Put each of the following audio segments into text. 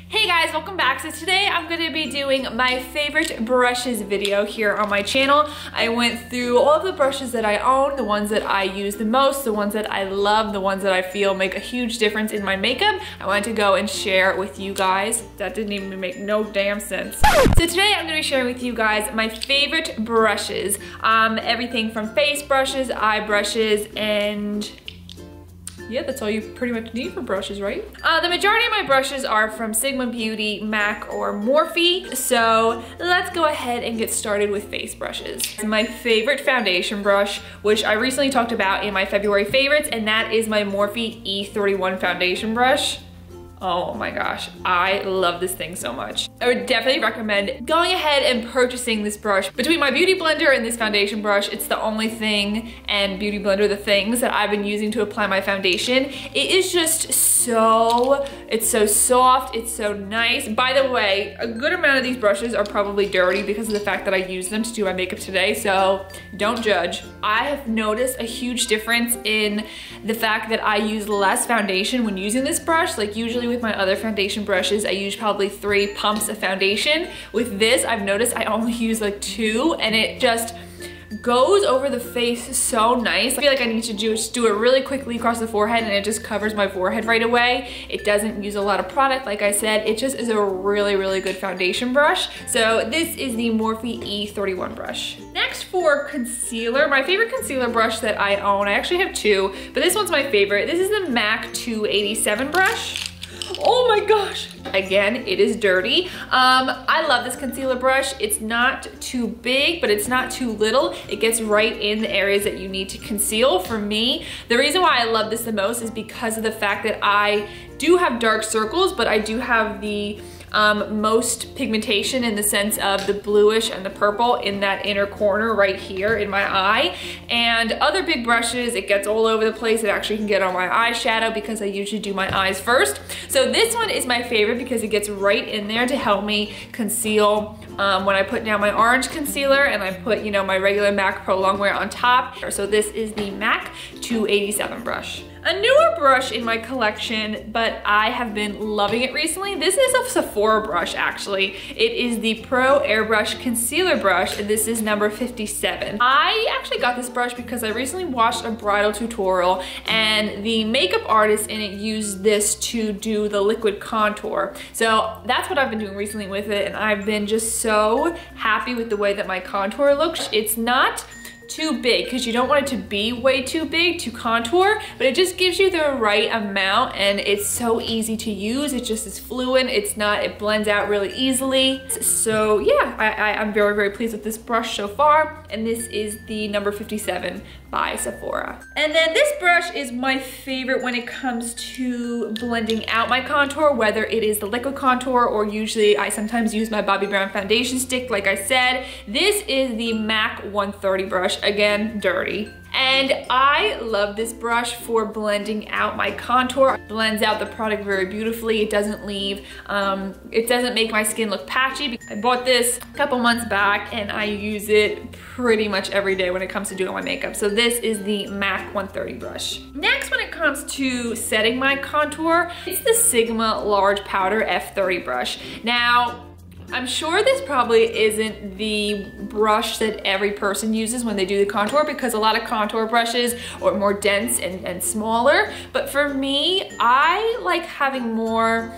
Hey guys, welcome back. So today I'm going to be doing my favorite brushes video here on my channel. I went through all of the brushes that I own, the ones that I use the most, the ones that I love, the ones that I feel make a huge difference in my makeup. I wanted to go and share with you guys. That didn't even make no damn sense. So today I'm going to be sharing with you guys my favorite brushes. Everything from face brushes, eye brushes, and yeah, that's all you pretty much need for brushes, right? The majority of my brushes are from Sigma Beauty, MAC, or Morphe. So let's go ahead and get started with face brushes. My favorite foundation brush, which I recently talked about in my February favorites, and that is my Morphe E31 foundation brush. Oh my gosh, I love this thing so much. I would definitely recommend going ahead and purchasing this brush. Between my Beauty Blender and this foundation brush, it's the only thing, and Beauty Blender, the things that I've been using to apply my foundation. It is just it's so soft, it's so nice. By the way, a good amount of these brushes are probably dirty because of the fact that I use them to do my makeup today, so don't judge. I have noticed a huge difference in the fact that I use less foundation when using this brush. Like usually with my other foundation brushes, I use probably 3 pumps of foundation. With this, I've noticed I only use like 2, and it just goes over the face so nice. I feel like I need to just do it really quickly across the forehead, and it just covers my forehead right away. It doesn't use a lot of product, like I said. It just is a really good foundation brush. So this is the Morphe E31 brush. Next, for concealer, my favorite concealer brush that I own, I actually have 2, but this one's my favorite. This is the MAC 287 brush. Oh my gosh. Again, it is dirty. I love this concealer brush. It's not too big, but it's not too little. It gets right in the areas that you need to conceal. For me, the reason why I love this the most is because of the fact that I do have dark circles, but I do have the most pigmentation in the sense of the bluish and the purple in that inner corner right here in my eye. And other big brushes, it gets all over the place. It actually can get on my eyeshadow because I usually do my eyes first. So this one is my favorite because it gets right in there to help me conceal when I put down my orange concealer and I put, you know, my regular MAC Pro Longwear on top. So this is the MAC 287 brush. A newer brush in my collection, but I have been loving it recently. This is a Sephora brush, actually. It is the Pro Airbrush Concealer Brush, and this is number 57. I actually got this brush because I recently watched a bridal tutorial, and the makeup artist in it used this to do the liquid contour. So that's what I've been doing recently with it, and I've been just so happy with the way that my contour looks. It's not too big because you don't want it to be way too big to contour, but it just gives you the right amount, and it's so easy to use. It just is fluid. It blends out really easily. So yeah, I'm very pleased with this brush so far, and this is the number 57 by Sephora. And then this brush is my favorite when it comes to blending out my contour, whether it is the liquid contour or usually I sometimes use my Bobbi Brown foundation stick, like I said. This is the MAC 130 brush, again, dirty. And I love this brush for blending out my contour. It blends out the product very beautifully. It doesn't make my skin look patchy. I bought this a couple months back and I use it pretty much every day when it comes to doing my makeup. So this is the MAC 130 brush. Next, when it comes to setting my contour, it's the Sigma Large Powder F30 brush. Now, I'm sure this probably isn't the brush that every person uses when they do the contour, because a lot of contour brushes are more dense and smaller. But for me, I like having more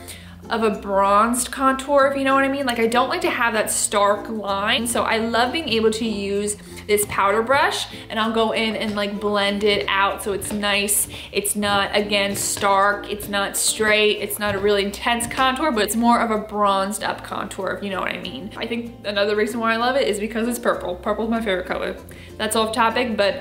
of a bronzed contour, if you know what I mean. Like, I don't like to have that stark line. So I love being able to use this powder brush, and I'll go in and like blend it out so it's nice. It's not, again, stark, it's not straight, it's not a really intense contour, but it's more of a bronzed up contour, if you know what I mean. I think another reason why I love it is because it's purple. Purple is my favorite color. That's off topic, but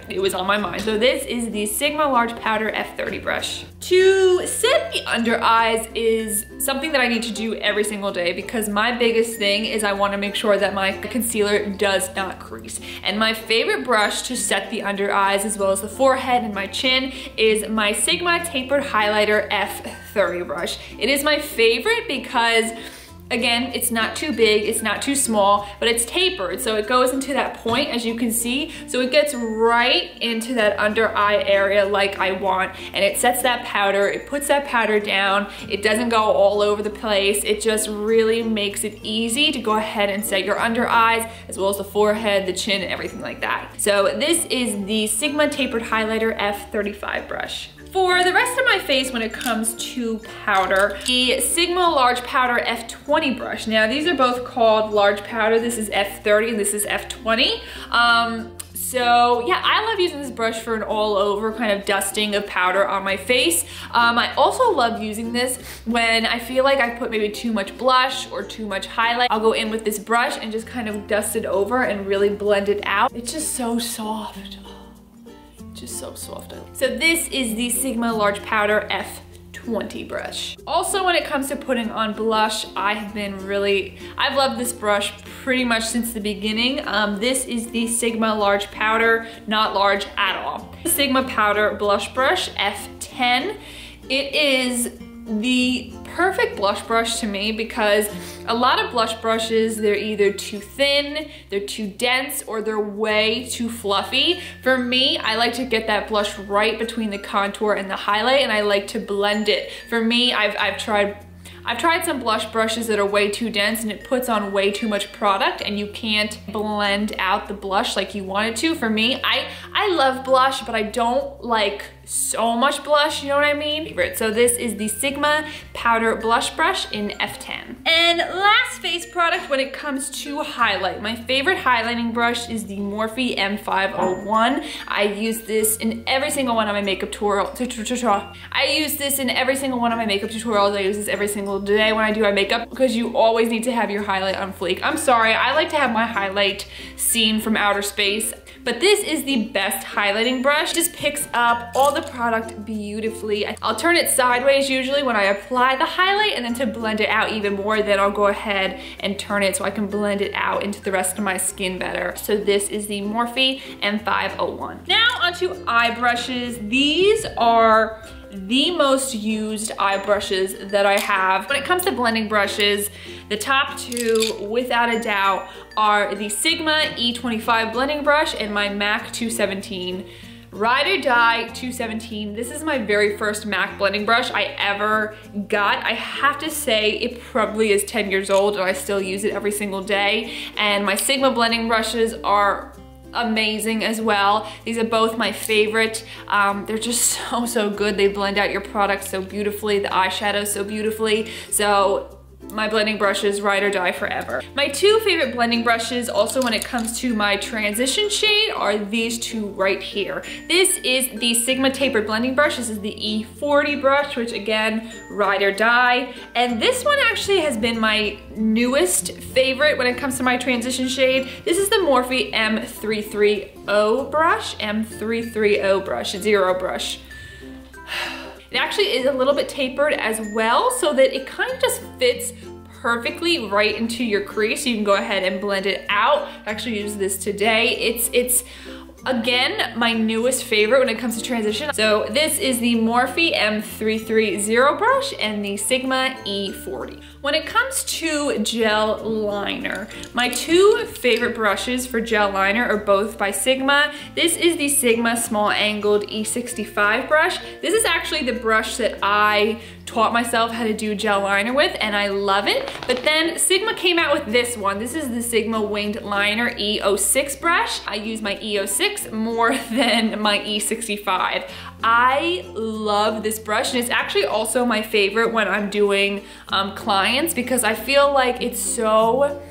it was on my mind. So this is the Sigma Large Powder F30 brush. To set the under eyes is something that I need to do every single day, because my biggest thing is I want to make sure that my concealer does not crease. And my favorite brush to set the under eyes as well as the forehead and my chin is my Sigma Tapered Highlighter F30 brush. It is my favorite because Again, it's not too big, it's not too small, but it's tapered, so it goes into that point, as you can see, so it gets right into that under eye area like I want, and it sets that powder, it puts that powder down, it doesn't go all over the place, it just really makes it easy to go ahead and set your under eyes, as well as the forehead, the chin, and everything like that. So this is the Sigma Tapered Highlighter F35 brush. For the rest of my face, when it comes to powder, the Sigma Large Powder F20 brush. Now, these are both called large powder. This is F30 and this is F20. So yeah, I love using this brush for an all over kind of dusting of powder on my face. I also love using this when I feel like I put maybe too much blush or too much highlight. I'll go in with this brush and just kind of dust it over and really blend it out. It's just so soft. Just so soft. So this is the Sigma Large Powder F20 brush. Also, when it comes to putting on blush, I've loved this brush pretty much since the beginning. This is the Sigma Large Powder, not large at all. Sigma Powder Blush Brush F10. It is the perfect blush brush to me because a lot of blush brushes, they're either too thin, they're too dense, or they're way too fluffy. For me, I like to get that blush right between the contour and the highlight, and I like to blend it. For me, I've tried some blush brushes that are way too dense and it puts on way too much product and you can't blend out the blush like you want it to. For me, I love blush, but I don't like so much blush, you know what I mean? So this is the Sigma Powder Blush Brush in F10. And last face product when it comes to highlight. My favorite highlighting brush is the Morphe M501. I use this in every single one of my makeup tutorials. I use this in every single one of my makeup tutorials. I use this every single day when I do my makeup because you always need to have your highlight on fleek. I'm sorry, I like to have my highlight seen from outer space. But this is the best highlighting brush. It just picks up all the product beautifully. I'll turn it sideways usually when I apply the highlight, and then to blend it out even more, then I'll go ahead and turn it so I can blend it out into the rest of my skin better. So this is the Morphe M501. Now onto eye brushes. These are the most used eye brushes that I have. When it comes to blending brushes, the top two, without a doubt, are the Sigma E25 blending brush and my MAC 217. Ride or Die 217. This is my very first MAC blending brush I ever got. I have to say it probably is 10 years old and I still use it every single day. And my Sigma blending brushes are amazing as well. These are both my favorite. They're just so good. They blend out your product so beautifully, the eyeshadow so beautifully. So my blending brushes, ride or die forever. My two favorite blending brushes also when it comes to my transition shade are these two right here. This is the Sigma Tapered blending brush. This is the E40 brush, which again, ride or die. And this one actually has been my newest favorite when it comes to my transition shade. This is the Morphe M330 brush, M330 brush, zero brush. It actually is a little bit tapered as well, so that it kind of just fits perfectly right into your crease. You can go ahead and blend it out. I actually used this today. It's again, my newest favorite when it comes to transition. So this is the Morphe M330 brush and the Sigma E40. When it comes to gel liner, my two favorite brushes for gel liner are both by Sigma. This is the Sigma Small Angled E65 brush. This is actually the brush that I taught myself how to do gel liner with, and I love it. But then Sigma came out with this one. This is the Sigma Winged Liner E06 brush. I use my E06 more than my E65. I love this brush, and it's actually also my favorite when I'm doing clients because I feel like it's so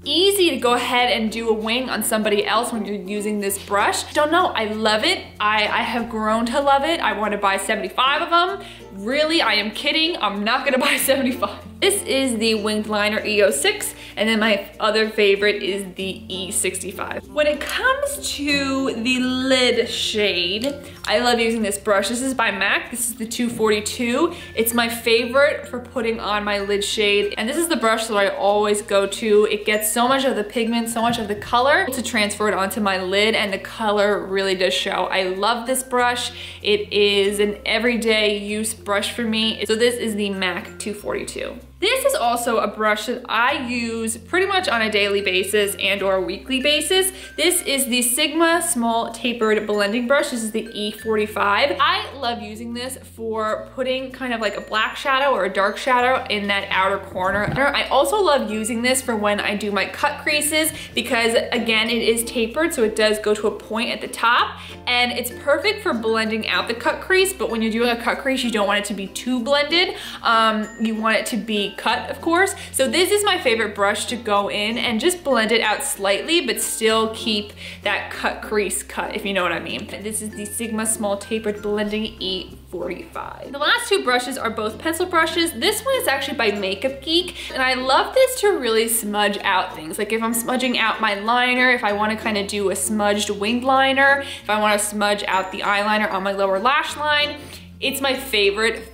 easy to go ahead and do a wing on somebody else when you're using this brush. Don't know, I love it. I have grown to love it. I want to buy 75 of them. Really, I am kidding. I'm not gonna buy 75. This is the Winged Liner E06, and then my other favorite is the E65. When it comes to the lid shade, I love using this brush. This is by MAC. This is the 242. It's my favorite for putting on my lid shade, and this is the brush that I always go to. It gets so much of the pigment, so much of the color to transfer it onto my lid, and the color really does show. I love this brush. It is an everyday use brush for me. So this is the MAC 242. This this is also a brush that I use pretty much on a daily basis and or a weekly basis. This is the Sigma Small Tapered Blending Brush. This is the E45. I love using this for putting kind of like a black shadow or a dark shadow in that outer corner. I also love using this for when I do my cut creases because again, it is tapered, so it does go to a point at the top, and it's perfect for blending out the cut crease, but when you're doing a cut crease, you don't want it to be too blended. You want it to be cut, of course. So this is my favorite brush to go in and just blend it out slightly, but still keep that cut crease cut, if you know what I mean. This is the Sigma Small Tapered Blending E45. The last two brushes are both pencil brushes. This one is actually by Makeup Geek, and I love this to really smudge out things. Like if I'm smudging out my liner, if I want to kind of do a smudged winged liner, if I want to smudge out the eyeliner on my lower lash line, it's my favorite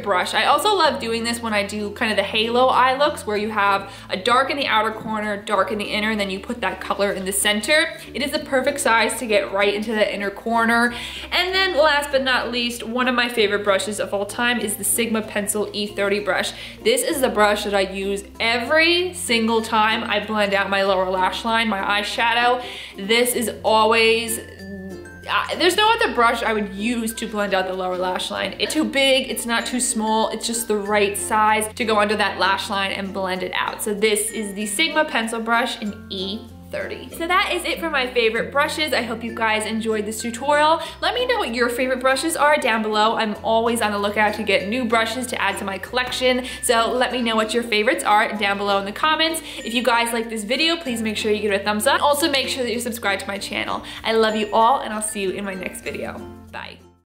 brush. I also love doing this when I do kind of the halo eye looks where you have a dark in the outer corner, dark in the inner, and then you put that color in the center. It is the perfect size to get right into the inner corner. And then last but not least, one of my favorite brushes of all time is the Sigma Pencil E30 brush. This is the brush that I use every single time I blend out my lower lash line, my eyeshadow. This is always there's no other brush I would use to blend out the lower lash line. It's too big, it's not too small, it's just the right size to go under that lash line and blend it out. So this is the Sigma pencil brush in E30. So that is it for my favorite brushes. I hope you guys enjoyed this tutorial. Let me know what your favorite brushes are down below. I'm always on the lookout to get new brushes to add to my collection. So let me know what your favorites are down below in the comments. If you guys like this video, please make sure you give it a thumbs up. Also make sure that you subscribe to my channel. I love you all, and I'll see you in my next video. Bye.